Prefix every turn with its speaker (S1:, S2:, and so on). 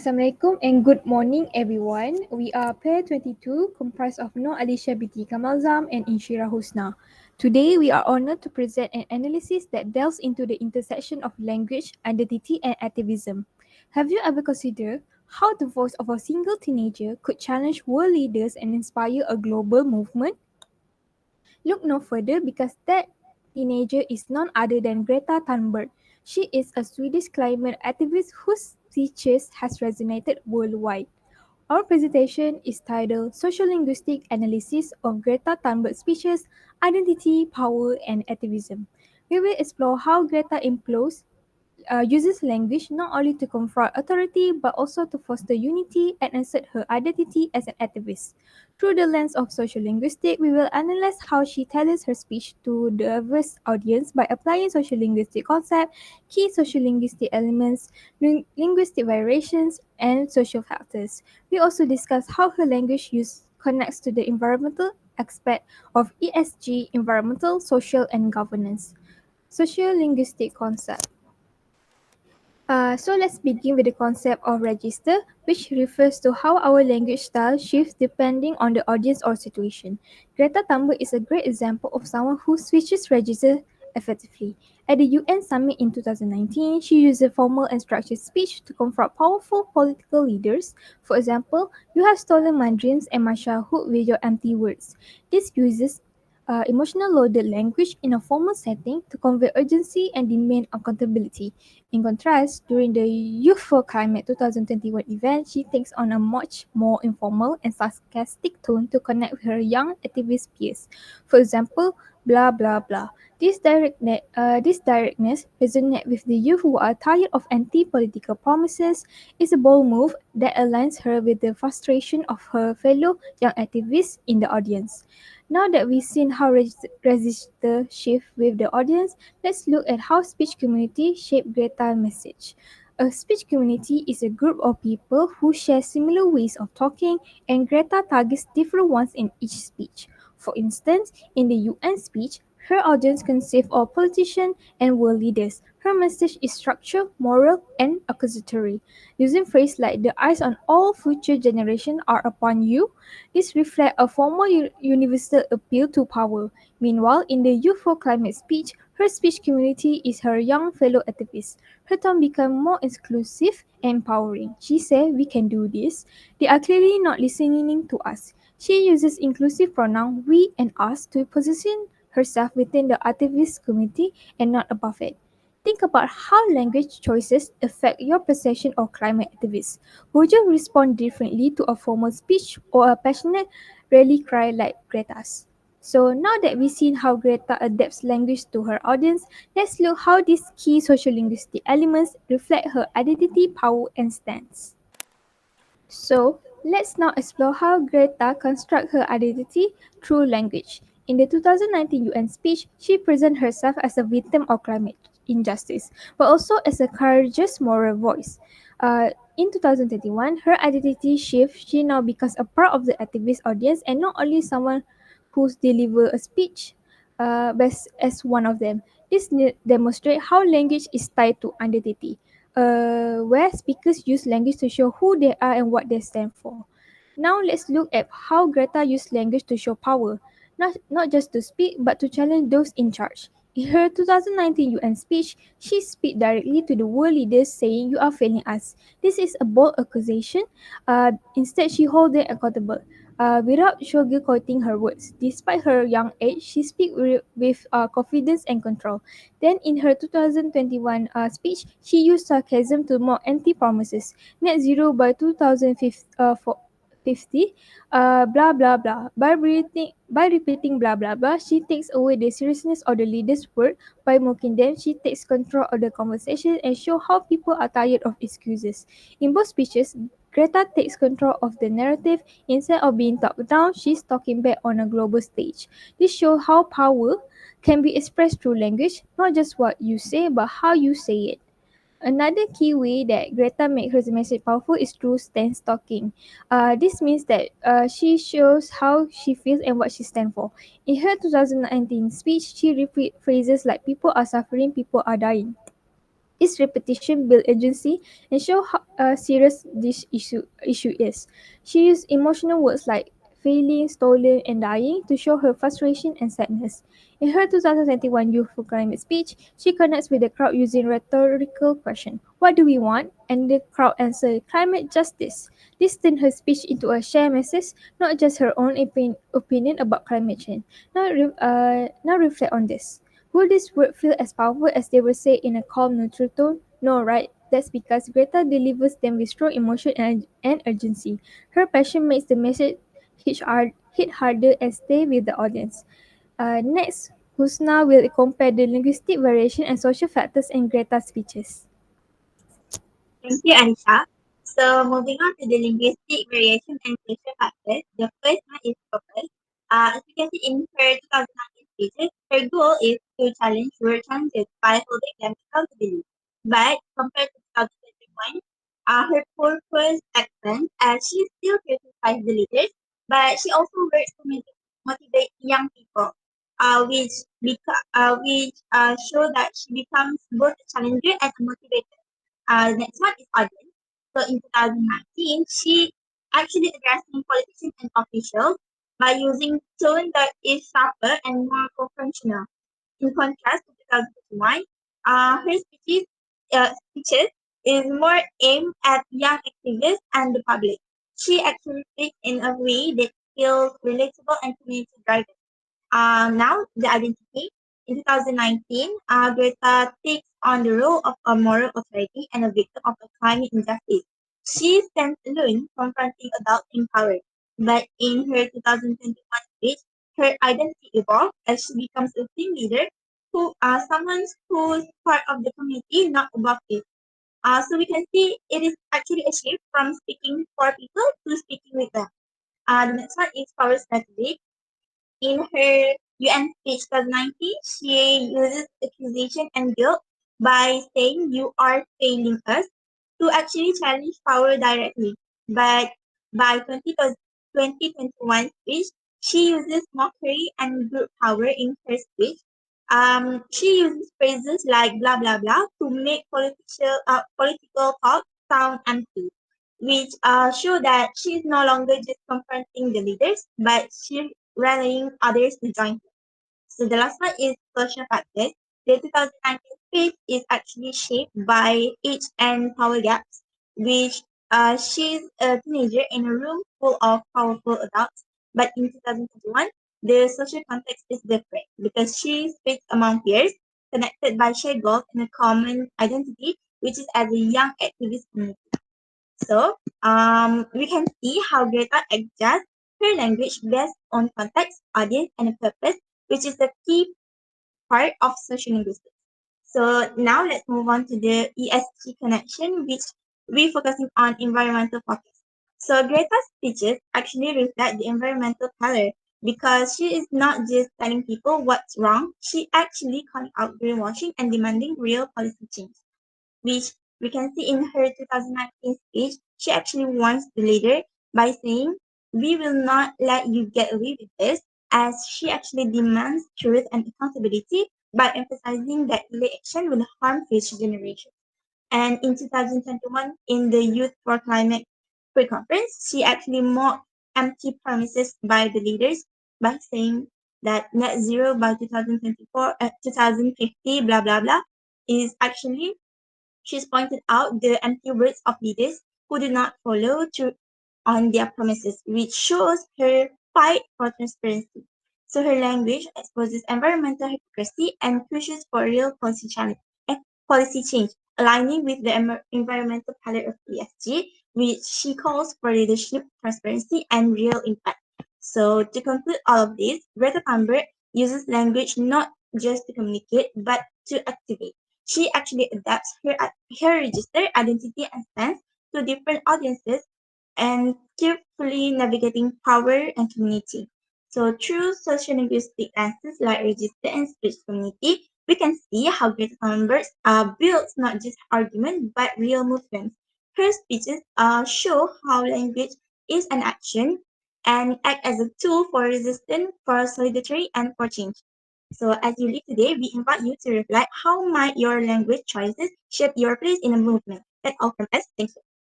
S1: Assalamualaikum and good morning everyone. We are pair 22 comprised of Alesha binti Kamal and Insyirah Husna. Today we are honored to present an analysis that delves into the intersection of language, identity and activism. Have you ever considered how the voice of a single teenager could challenge world leaders and inspire a global movement? Look no further because that teenager is none other than Greta Thunberg. She is a Swedish climate activist whose speeches has resonated worldwide. Our presentation is titled Sociolinguistic Analysis of Greta Thunberg's Speeches, Identity, Power and Activism. We will explore how Greta uses language not only to confront authority but also to foster unity and assert her identity as an activist. Through the lens of social linguistics, we will analyze how she tailors her speech to diverse audience by applying social linguistic concepts, key social linguistic elements, linguistic variations, and social factors. We also discuss how her language use connects to the environmental aspect of ESG, environmental, social, and governance. Sociolinguistic concept. So let's begin with the concept of register, which refers to how our language style shifts depending on the audience or situation. Greta Thunberg is a great example of someone who switches register effectively. At the UN summit in 2019, she used a formal and structured speech to confront powerful political leaders. For example, "You have stolen my dreams and my childhood with your empty words." This uses emotional loaded language in a formal setting to convey urgency and demand accountability. In contrast, during the Youth for Climate 2021 event, she takes on a much more informal and sarcastic tone to connect with her young activist peers. For example, blah blah blah. This directness resonates with the youth who are tired of anti-political promises. It's a bold move that aligns her with the frustration of her fellow young activists in the audience. Now that we've seen how register shift with the audience, let's look at how speech community shape Greta's message. A speech community is a group of people who share similar ways of talking, and Greta targets different ones in each speech. For instance, in the UN speech, her audience consists of politicians and world leaders. Her message is structured, moral, and accusatory. Using phrases like "the eyes on all future generations are upon you," this reflects a formal universal appeal to power. Meanwhile, in the Youth for Climate speech, her speech community is her young fellow activists. Her tone becomes more inclusive and empowering. She said, "We can do this." They are clearly not listening to us. She uses inclusive pronouns "we" and "us" to position herself within the activist community and not above it. Think about how language choices affect your perception of climate activists. Would you respond differently to a formal speech or a passionate rally cry like Greta's? So now that we've seen how Greta adapts language to her audience, let's look how these key social linguistic elements reflect her identity, power, and stance. So, let's now explore how Greta constructs her identity through language. In the 2019 UN speech, she presents herself as a victim of climate injustice, but also as a courageous moral voice. In 2021, her identity shifts. She now becomes a part of the activist audience and not only someone who's deliver a speech, but as one of them. This demonstrates how language is tied to identity, where speakers use language to show who they are and what they stand for. Now let's look at how Greta used language to show power, not just to speak but to challenge those in charge. In her 2019 UN speech, she speaks directly to the world leaders saying, "You are failing us." This is a bold accusation. Instead, she holds them accountable. Without sugarcoating her words. Despite her young age, she speaks with confidence and control. Then, in her 2021 speech, she used sarcasm to mock anti-promises. Net zero by 2050, blah blah blah. By repeating blah blah blah, she takes away the seriousness of the leader's word. By mocking them, she takes control of the conversation and show how people are tired of excuses. In both speeches, Greta takes control of the narrative. Instead of being talked down, she's talking back on a global stage. This shows how power can be expressed through language, not just what you say, but how you say it. Another key way that Greta makes her message powerful is through stance talking. This means that she shows how she feels and what she stands for. In her 2019 speech, she repeats phrases like "people are suffering, people are dying." Each repetition builds agency and show how serious this issue is. She used emotional words like failing, stolen, and dying to show her frustration and sadness. In her 2021 Youthful Climate speech, she connects with the crowd using rhetorical question, "What do we want?" And the crowd answer, "Climate justice." This turned her speech into a shared message, not just her own opinion about climate change. Now reflect on this. Will this word feel as powerful as they were said in a calm, neutral tone? No, right? That's because Greta delivers them with strong emotion and urgency. Her passion makes the message hit harder and stay with the audience. Next, Husna will compare the linguistic variation and social factors in Greta's speeches.
S2: Thank you, Anisha. So moving on to the linguistic variation and social factors, the first one is purpose. As you can see in her 2019 speeches, her goal is to challenge word challenges by holding them accountability. But compared to 2021, her purpose expands as she still criticizes the leaders, but she also works to motivate young people, which show that she becomes both a challenger and a motivator. The next one is audience. So in 2019, she actually addressing politicians and officials by using tone that is sharper and more confrontational. In contrast to 2021, her speeches is more aimed at young activists and the public. She actually speaks in a way that feels relatable and community driven. Now, the identity. In 2019, Greta takes on the role of a moral authority and a victim of a climate injustice. She stands alone, confronting adults in power. But in her 2021 speech, her identity evolves as she becomes a team leader someone who's part of the community, not above it. So we can see it is actually a shift from speaking for people to speaking with them. The next one is power strategy. In her UN speech 2019, she uses accusation and guilt by saying you are failing us to actually challenge power directly. But by 2021 speech, she uses mockery and group power in her speech. She uses phrases like blah blah blah to make political talk sound empty, which show that she is no longer just confronting the leaders, but she rallying others to join her. So the last one is social factors. The 2019 speech is actually shaped by age and power gaps, which she's a teenager in a room full of powerful adults. But in 2021, the social context is different because she speaks among peers, connected by shared goals and a common identity, which is as a young activist community. So, we can see how Greta adjusts her language based on context, audience, and purpose, which is the key part of social linguistics. So now let's move on to the ESG connection, which we're focusing on environmental focus. So Greta's speeches actually reflect the environmental color because she is not just telling people what's wrong, she actually calling out greenwashing and demanding real policy change, which we can see in her 2019 speech. She actually warns the leader by saying, "We will not let you get away with this," as she actually demands truth and accountability by emphasizing that delay action will harm future generations. And in 2021, in the Youth for Climate pre-conference, she actually mocked empty promises by the leaders by saying that net zero by 2024, 2050, blah, blah, blah, is actually she's pointed out the empty words of leaders who do not follow through on their promises, which shows her fight for transparency. So her language exposes environmental hypocrisy and pushes for real policy change, aligning with the environmental pillar of ESG, which she calls for leadership, transparency, and real impact. So to conclude all of this, Greta Thunberg uses language not just to communicate, but to activate. She actually adapts her register, identity, and stance to different audiences and carefully navigating power and community. So through social linguistic lenses like register and speech community, we can see how Greta Thunberg builds not just argument but real movements. Her speeches show how language is an action and act as a tool for resistance, for solidarity, and for change. So as you live today, we invite you to reflect how might your language choices shape your place in a movement. That's all from us. Thank you.